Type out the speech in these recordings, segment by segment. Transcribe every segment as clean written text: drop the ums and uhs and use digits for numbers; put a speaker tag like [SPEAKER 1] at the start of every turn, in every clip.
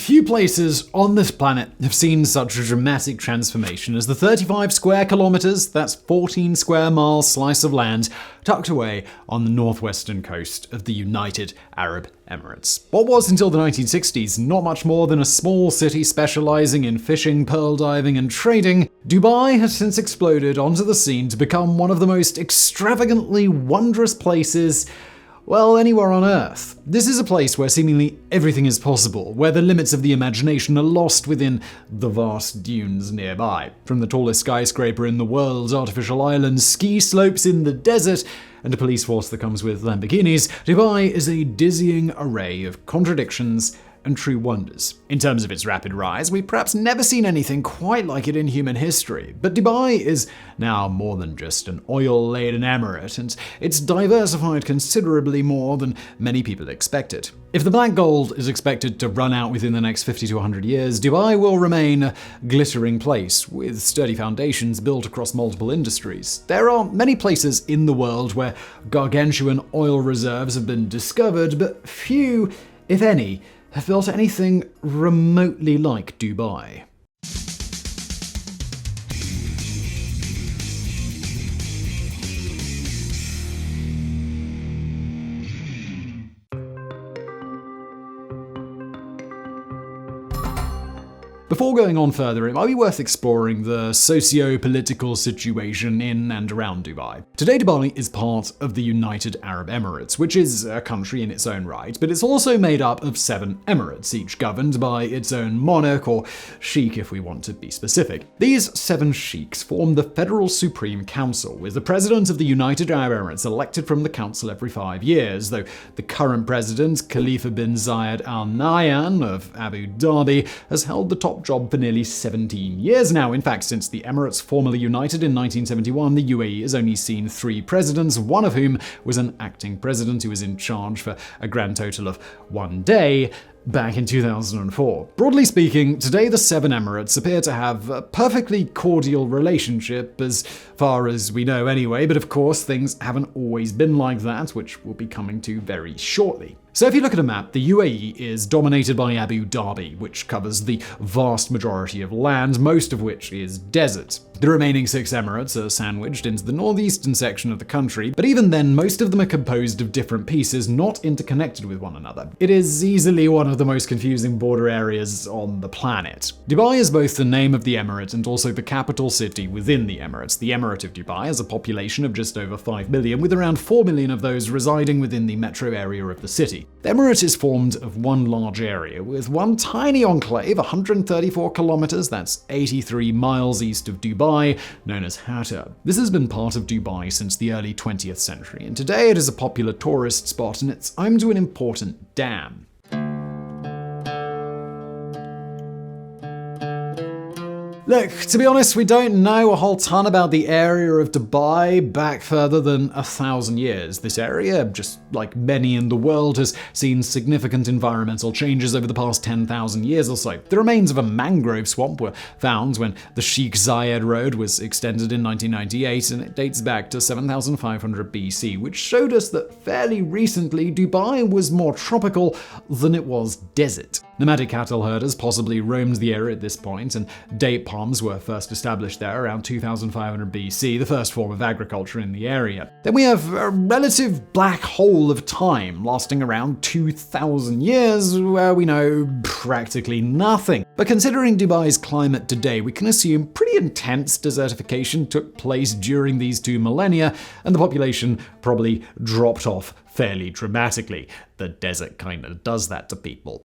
[SPEAKER 1] Few places on this planet have seen such a dramatic transformation as the 35 square kilometers, that's 14 square miles slice of land, tucked away on the northwestern coast of the United Arab Emirates. What was until the 1960s not much more than a small city specializing in fishing, pearl diving, and trading, Dubai has since exploded onto the scene to become one of the most extravagantly wondrous places, well, anywhere on Earth. This is a place where seemingly everything is possible, where the limits of the imagination are lost within the vast dunes nearby. From the tallest skyscraper in the world, artificial islands, ski slopes in the desert, and a police force that comes with Lamborghinis, Dubai is a dizzying array of contradictions and true wonders. In terms of its rapid rise, we've perhaps never seen anything quite like it in human history. But Dubai is now more than just an oil-laden emirate, and it's diversified considerably more than many people expected. If the black gold is expected to run out within the next 50 to 100 years, Dubai will remain a glittering place with sturdy foundations built across multiple industries. There are many places in the world where gargantuan oil reserves have been discovered, but few, if any, have built anything remotely like Dubai. Before going on further, it might be worth exploring the socio-political situation in and around Dubai. Today, Dubai is part of the United Arab Emirates, which is a country in its own right, but it's also made up of 7 emirates, each governed by its own monarch, or sheikh if we want to be specific. These 7 sheikhs form the Federal Supreme Council, with the president of the United Arab Emirates elected from the council every 5 years, though the current president, Khalifa bin Zayed Al Nahyan of Abu Dhabi, has held the top job for nearly 17 years now. In fact, since the Emirates formally united in 1971, the UAE has only seen 3 presidents, one of whom was an acting president who was in charge for a grand total of 1 day, back in 2004. Broadly speaking, today the 7 emirates appear to have a perfectly cordial relationship, as far as we know anyway, but of course things haven't always been like that, which we'll be coming to very shortly. So if you look at a map, the UAE is dominated by Abu Dhabi, which covers the vast majority of land, most of which is desert. The remaining 6 emirates are sandwiched into the northeastern section of the country, but even then, most of them are composed of different pieces, not interconnected with one another. It is easily one of the most confusing border areas on the planet. Dubai is both the name of the emirate and also the capital city within the Emirates. The Emirate of Dubai has a population of just over 5 million, with around 4 million of those residing within the metro area of the city. The emirate is formed of one large area, with one tiny enclave, 134 kilometers, that's 83 miles east of Dubai, known as Hatta. This has been part of Dubai since the early 20th century, and today it is a popular tourist spot and it's home to an important dam. Look, to be honest, we don't know a whole ton about the area of Dubai back further than 1,000 years. This area, just like many in the world, has seen significant environmental changes over the past 10,000 years or so. The remains of a mangrove swamp were found when the Sheikh Zayed Road was extended in 1998, and it dates back to 7,500 BC, which showed us that fairly recently Dubai was more tropical than it was desert. Nomadic cattle herders possibly roamed the area at this point, and date palms were first established there around 2500 BC, the first form of agriculture in the area. Then we have a relative black hole of time lasting around 2,000 years where we know practically nothing. But considering Dubai's climate today, we can assume pretty intense desertification took place during these 2 millennia, and the population probably dropped off fairly dramatically. The desert kind of does that to people.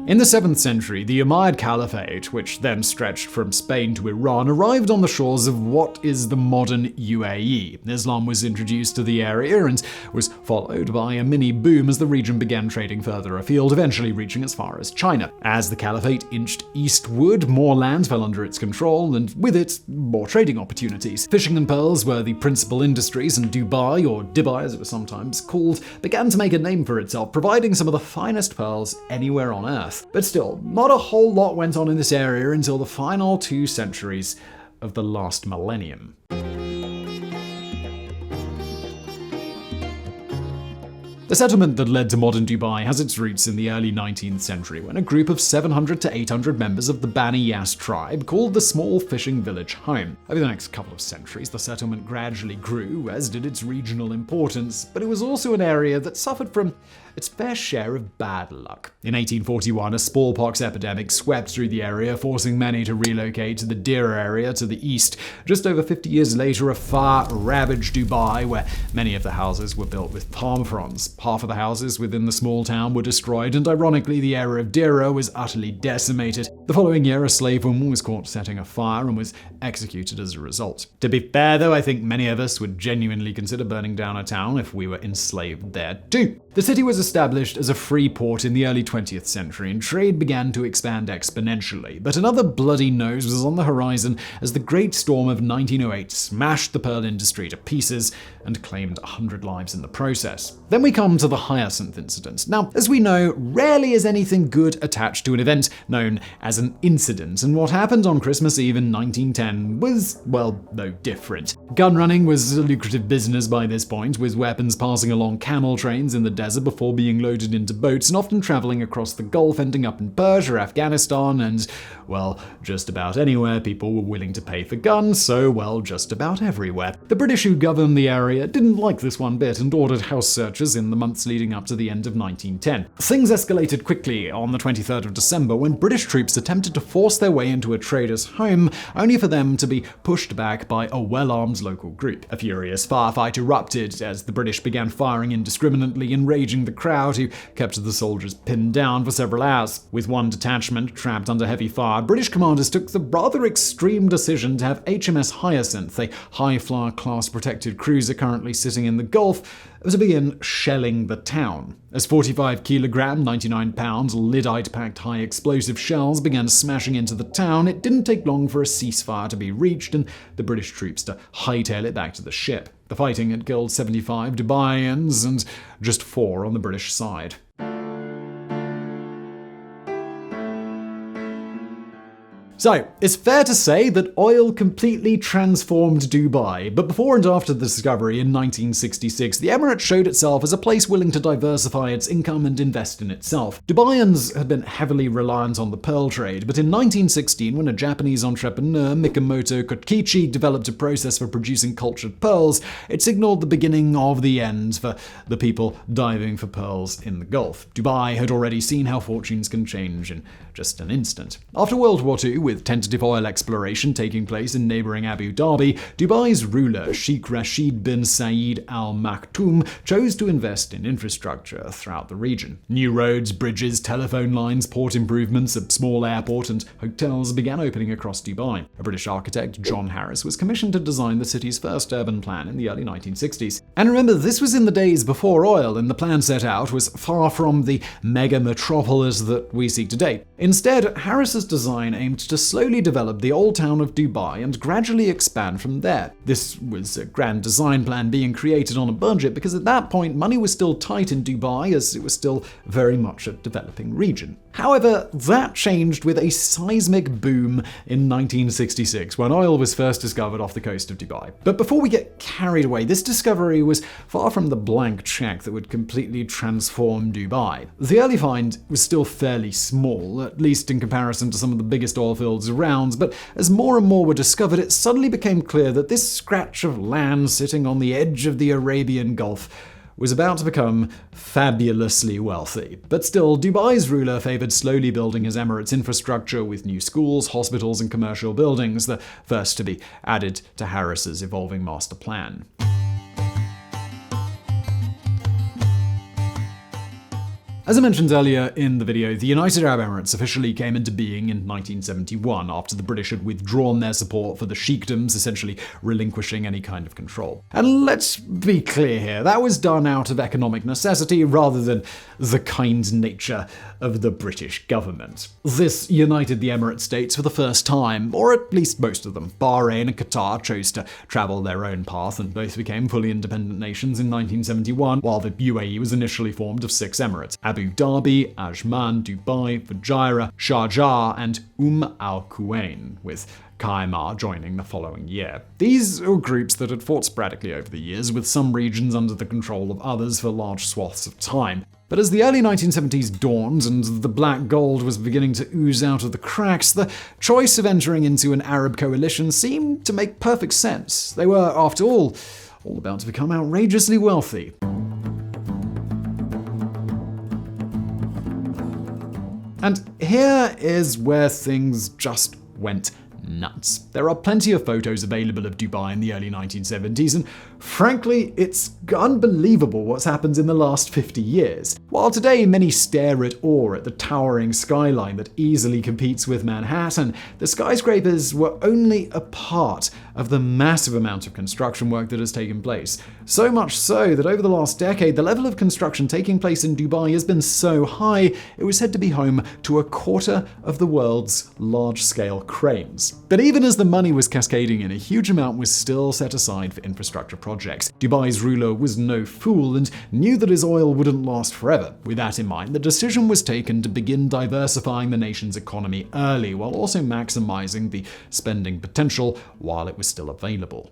[SPEAKER 1] In the 7th century, the Umayyad Caliphate, which then stretched from Spain to Iran, arrived on the shores of what is the modern UAE. Islam was introduced to the area and was followed by a mini boom as the region began trading further afield, eventually reaching as far as China. As the Caliphate inched eastward, more land fell under its control, and with it, more trading opportunities. Fishing and pearls were the principal industries, and Dubai, or Dubai as it was sometimes called, began to make a name for itself, providing some of the finest pearls anywhere on Earth. But still, not a whole lot went on in this area until the final 2 centuries of the last millennium. The settlement that led to modern Dubai has its roots in the early 19th century when a group of 700 to 800 members of the Bani Yas tribe called the small fishing village home. Over the next couple of centuries, the settlement gradually grew, as did its regional importance, but it was also an area that suffered from its fair share of bad luck. In 1841, a smallpox epidemic swept through the area, forcing many to relocate to the Dira area to the east. Just over 50 years later, a fire ravaged Dubai, where many of the houses were built with palm fronds. Half of the houses within the small town were destroyed, and ironically, the area of Dira was utterly decimated. The following year, a slave woman was caught setting a fire and was executed as a result. To be fair, though, I think many of us would genuinely consider burning down a town if we were enslaved there too. The city was established as a free port in the early 20th century, and trade began to expand exponentially. But another bloody nose was on the horizon as the Great Storm of 1908 smashed the pearl industry to pieces and claimed 100 lives in the process. Then we come to the Hyacinth incident. Now, as we know, rarely is anything good attached to an event known as an incident, and what happened on Christmas Eve in 1910 was, well, no different. Gun running was a lucrative business by this point, with weapons passing along camel trains in the desert before being loaded into boats and often traveling across the Gulf, ending up in Persia, Afghanistan, and, well, just about anywhere people were willing to pay for guns, so, well, just about everywhere. The British who governed the area didn't like this one bit and ordered house searches in the months leading up to the end of 1910. Things escalated quickly on the 23rd of December when British troops attempted to force their way into a trader's home, only for them to be pushed back by a well-armed local group. A furious firefight erupted as the British began firing indiscriminately, enraging the crowd, who kept the soldiers pinned down for several hours. With one detachment trapped under heavy fire, British commanders took the rather extreme decision to have HMS Hyacinth, a high-flyer class protected cruiser currently sitting in the Gulf, to begin shelling the town. As 45 kilogram, 99 pounds, lyddite-packed high explosive shells began smashing into the town, it didn't take long for a ceasefire to be reached and the British troops to hightail it back to the ship. The fighting had killed 75 Dubaians and just 4 on the British side. So, it's fair to say that oil completely transformed Dubai, but before and after the discovery in 1966, the Emirate showed itself as a place willing to diversify its income and invest in itself. Dubaians had been heavily reliant on the pearl trade, but in 1916, when a Japanese entrepreneur, Mikamoto Kokichi, developed a process for producing cultured pearls, it signaled the beginning of the end for the people diving for pearls in the Gulf. Dubai had already seen how fortunes can change in just an instant. After World War II, with tentative oil exploration taking place in neighboring Abu Dhabi, Dubai's ruler, Sheikh Rashid bin Saeed Al Maktoum, chose to invest in infrastructure throughout the region. New roads, bridges, telephone lines, port improvements, a small airport, and hotels began opening across Dubai. A British architect, John Harris, was commissioned to design the city's first urban plan in the early 1960s. And remember, this was in the days before oil, and the plan set out was far from the mega metropolis that we see today. Instead, Harris's design aimed to slowly develop the old town of Dubai and gradually expand from there. This was a grand design plan being created on a budget because at that point money was still tight in Dubai, as it was still very much a developing region. However, that changed with a seismic boom in 1966 when oil was first discovered off the coast of Dubai. But before we get carried away, this discovery was far from the blank check that would completely transform Dubai. The early find was still fairly small, at least in comparison to some of the biggest oil fields around, but as more and more were discovered, it suddenly became clear that this scratch of land sitting on the edge of the Arabian Gulf was about to become fabulously wealthy. But still, Dubai's ruler favored slowly building his emirate's infrastructure with new schools, hospitals, and commercial buildings, the first to be added to Harris's evolving master plan. As I mentioned earlier in the video, the United Arab Emirates officially came into being in 1971 after the British had withdrawn their support for the sheikdoms, essentially relinquishing any kind of control. And let's be clear here, that was done out of economic necessity rather than the kind nature of the British government. This united the Emirate states for the first time, or at least most of them. Bahrain and Qatar chose to travel their own path and both became fully independent nations in 1971, while the UAE was initially formed of 6 emirates: Abu Abu Dhabi, Ajman, Dubai, Fujairah, Sharjah, and Al Quwain, with Qaimar joining the following year. These were groups that had fought sporadically over the years, with some regions under the control of others for large swaths of time. But as the early 1970s dawned and the black gold was beginning to ooze out of the cracks, the choice of entering into an Arab coalition seemed to make perfect sense. They were, after all about to become outrageously wealthy. And here is where things just went nuts. There are plenty of photos available of Dubai in the early 1970s, and frankly, it's unbelievable what's happened in the last 50 years. While today many stare at awe at the towering skyline that easily competes with Manhattan, the skyscrapers were only a part of the massive amount of construction work that has taken place. So much so that over the last decade, the level of construction taking place in Dubai has been so high, it was said to be home to a quarter of the world's large-scale cranes. But even as the money was cascading in, a huge amount was still set aside for infrastructure projects. Dubai's ruler was no fool and knew that his oil wouldn't last forever. With that in mind, the decision was taken to begin diversifying the nation's economy early, while also maximizing the spending potential while it was still available.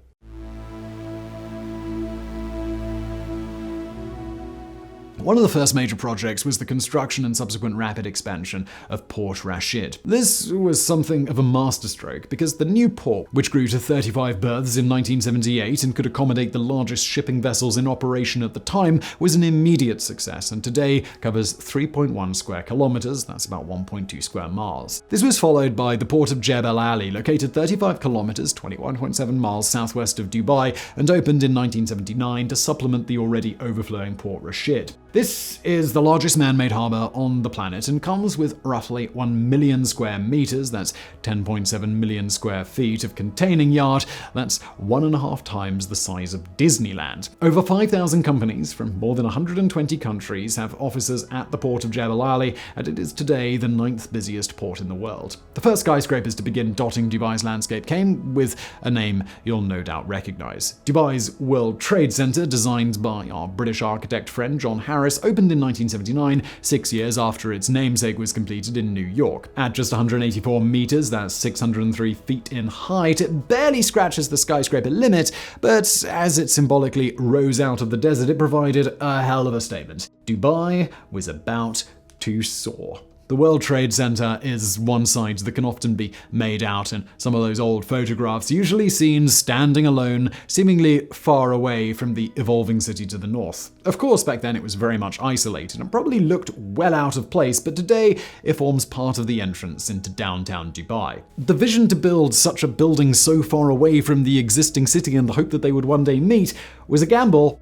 [SPEAKER 1] One of the first major projects was the construction and subsequent rapid expansion of Port Rashid. This was something of a masterstroke because the new port, which grew to 35 berths in 1978 and could accommodate the largest shipping vessels in operation at the time, was an immediate success and today covers 3.1 square kilometers, that's about 1.2 square miles. This was followed by the port of Jebel Ali, located 35 kilometers, 21.7 miles southwest of Dubai, and opened in 1979 to supplement the already overflowing Port Rashid. This is the largest man-made harbor on the planet and comes with roughly 1 million square meters, that's 10.7 million square feet of containing yard, that's 1.5 times the size of Disneyland. Over 5,000 companies from more than 120 countries have offices at the port of Jebel Ali, and it is today the 9th busiest port in the world. The first skyscrapers to begin dotting Dubai's landscape came with a name you'll no doubt recognize. Dubai's World Trade Center, designed by our British architect friend John Harris, opened in 1979, 6 years after its namesake was completed in New York. At just 184 meters, that's 603 feet in height, it barely scratches the skyscraper limit, but as it symbolically rose out of the desert, it provided a hell of a statement. Dubai was about to soar. The World Trade Center is one sight that can often be made out in some of those old photographs, usually seen standing alone, seemingly far away from the evolving city to the north. Of course, back then it was very much isolated and probably looked well out of place, but today it forms part of the entrance into downtown Dubai. The vision to build such a building so far away from the existing city in the hope that they would one day meet was a gamble,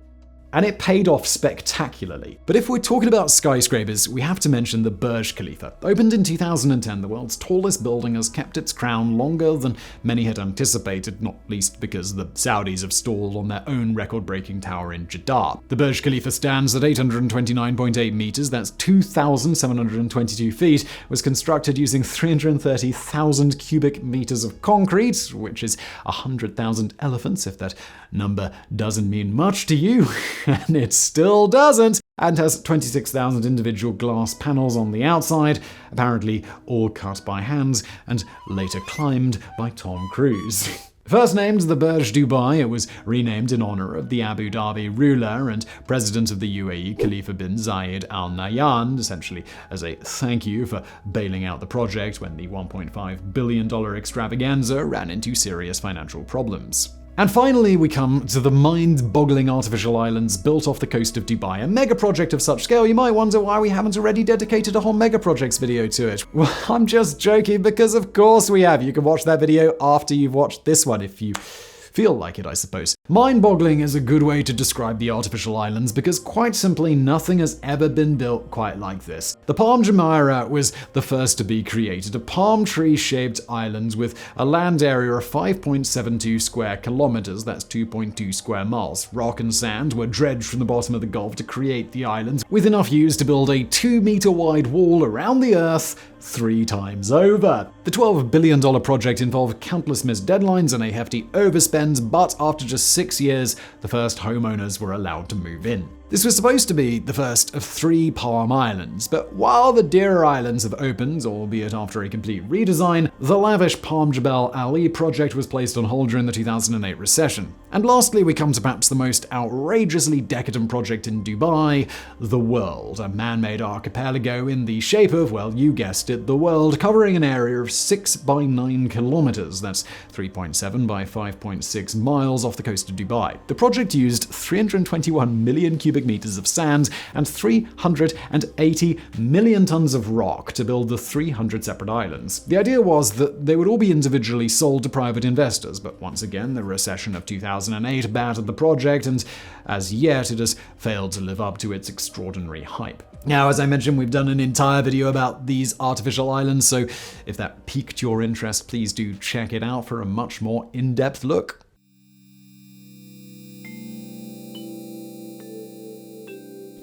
[SPEAKER 1] and it paid off spectacularly. But if we're talking about skyscrapers, we have to mention the Burj Khalifa. Opened in 2010, the world's tallest building has kept its crown longer than many had anticipated, not least because the Saudis have stalled on their own record-breaking tower in Jeddah. The Burj Khalifa stands at 829.8 meters, that's 2,722 feet, was constructed using 330,000 cubic meters of concrete, which is 100,000 elephants, if that number doesn't mean much to you. And it still doesn't, and has 26,000 individual glass panels on the outside, apparently all cut by hand and later climbed by Tom Cruise. First named the Burj Dubai, it was renamed in honor of the Abu Dhabi ruler and president of the UAE, Khalifa bin Zayed Al Nahyan, essentially as a thank you for bailing out the project when the $1.5 billion extravaganza ran into serious financial problems. And finally, we come to the mind-boggling artificial islands built off the coast of Dubai. A mega project of such scale, you might wonder why we haven't already dedicated a whole mega projects video to it. Well, I'm just joking, because of course we have. You can watch that video after you've watched this one if you feel like it, I suppose. Mind-boggling is a good way to describe the artificial islands because quite simply nothing has ever been built quite like this. The Palm Jumeirah was the first to be created, a palm tree-shaped island with a land area of 5.72 square kilometers, that's 2.2 square miles. Rock and sand were dredged from the bottom of the Gulf to create the island, with enough used to build a 2-meter wide wall around the Earth 3 times over. The $12 billion project involved countless missed deadlines and a hefty overspend, but after just 6 years, the first homeowners were allowed to move in. This was supposed to be the first of 3 Palm Islands, but while the Deira Islands have opened, albeit after a complete redesign, the lavish Palm Jebel Ali project was placed on hold during the 2008 recession. And lastly, we come to perhaps the most outrageously decadent project in Dubai, the World, a man-made archipelago in the shape of, well, you guessed it, the world, covering an area of 6 by 9 kilometers. That's 3.7 by 5.6 miles off the coast of Dubai. The project used 321 million cubic meters of sand and 380 million tons of rock to build the 300 separate islands. The idea was that they would all be individually sold to private investors, but once again, the recession of 2008 battered the project, and as yet it has failed to live up to its extraordinary hype. Now, as I mentioned, we've done an entire video about these artificial islands, so if that piqued your interest, please do check it out for a much more in-depth look.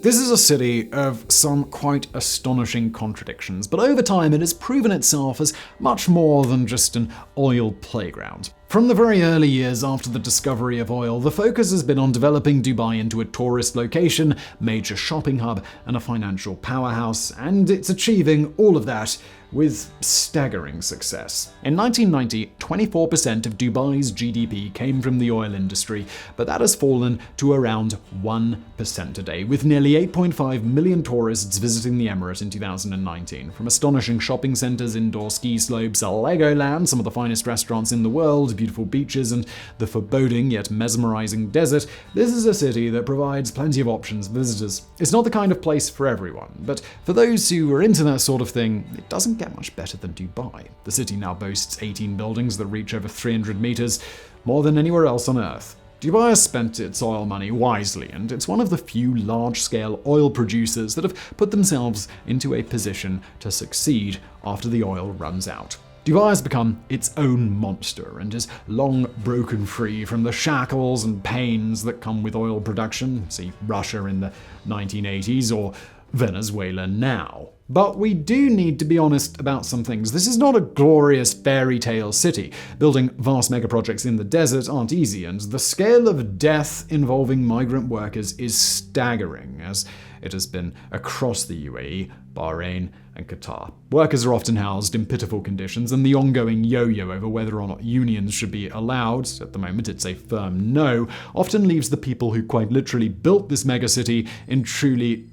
[SPEAKER 1] This is a city of some quite astonishing contradictions, but over time it has proven itself as much more than just an oil playground. From the very early years after the discovery of oil, the focus has been on developing Dubai into a tourist location, major shopping hub, and a financial powerhouse, and it's achieving all of that with staggering success. In 1990, 24% of Dubai's GDP came from the oil industry, but that has fallen to around 1% today, with nearly 8.5 million tourists visiting the Emirate in 2019. From astonishing shopping centers, indoor ski slopes, a Legoland, some of the finest restaurants in the world, beautiful beaches, and the foreboding yet mesmerizing desert, this is a city that provides plenty of options for visitors. It's not the kind of place for everyone, but for those who are into that sort of thing, it doesn't get much better than Dubai. The city now boasts 18 buildings that reach over 300 meters, more than anywhere else on Earth. Dubai has spent its oil money wisely, and it's one of the few large-scale oil producers that have put themselves into a position to succeed after the oil runs out. Dubai has become its own monster and has long broken free from the shackles and pains that come with oil production, see Russia in the 1980s or Venezuela now. But we do need to be honest about some things. This is not a glorious fairy tale city. Building vast megaprojects in the desert aren't easy, and the scale of death involving migrant workers is staggering, as it has been across the UAE, Bahrain, and Qatar. Workers are often housed in pitiful conditions, and the ongoing yo-yo over whether or not unions should be allowed, at the moment it's a firm no, often leaves the people who quite literally built this megacity in truly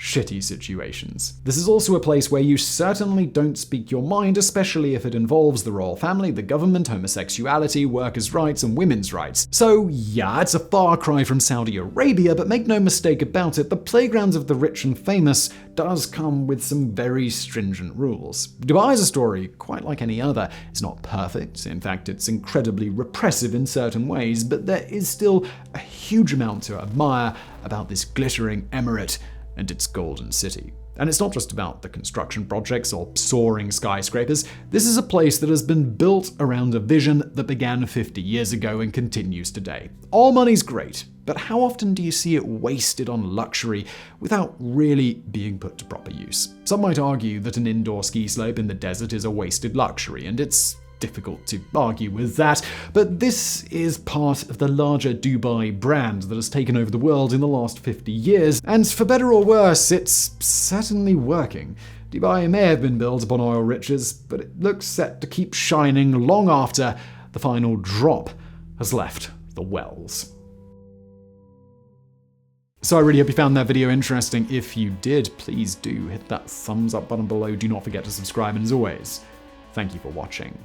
[SPEAKER 1] shitty situations. This is also a place where you certainly don't speak your mind, especially if it involves the royal family, the government, homosexuality, workers' rights, and women's rights. So yeah, it's a far cry from Saudi Arabia, but make no mistake about it, the playground of the rich and famous does come with some very stringent rules. Dubai is a story quite like any other. It's not perfect. In fact, it's incredibly repressive in certain ways, but there is still a huge amount to admire about this glittering emirate and its golden city. And it's not just about the construction projects or soaring skyscrapers. This is a place that has been built around a vision that began 50 years ago and continues today. All money's great, but how often do you see it wasted on luxury without really being put to proper use? Some might argue that an indoor ski slope in the desert is a wasted luxury, and it's difficult to argue with that, but this is part of the larger Dubai brand that has taken over the world in the last 50 years, and for better or worse, it's certainly working. Dubai may have been built upon oil riches, but it looks set to keep shining long after the final drop has left the wells. So I really hope you found that video interesting. If you did, please do hit that thumbs up button below. Do not forget to subscribe, and as always, thank you for watching.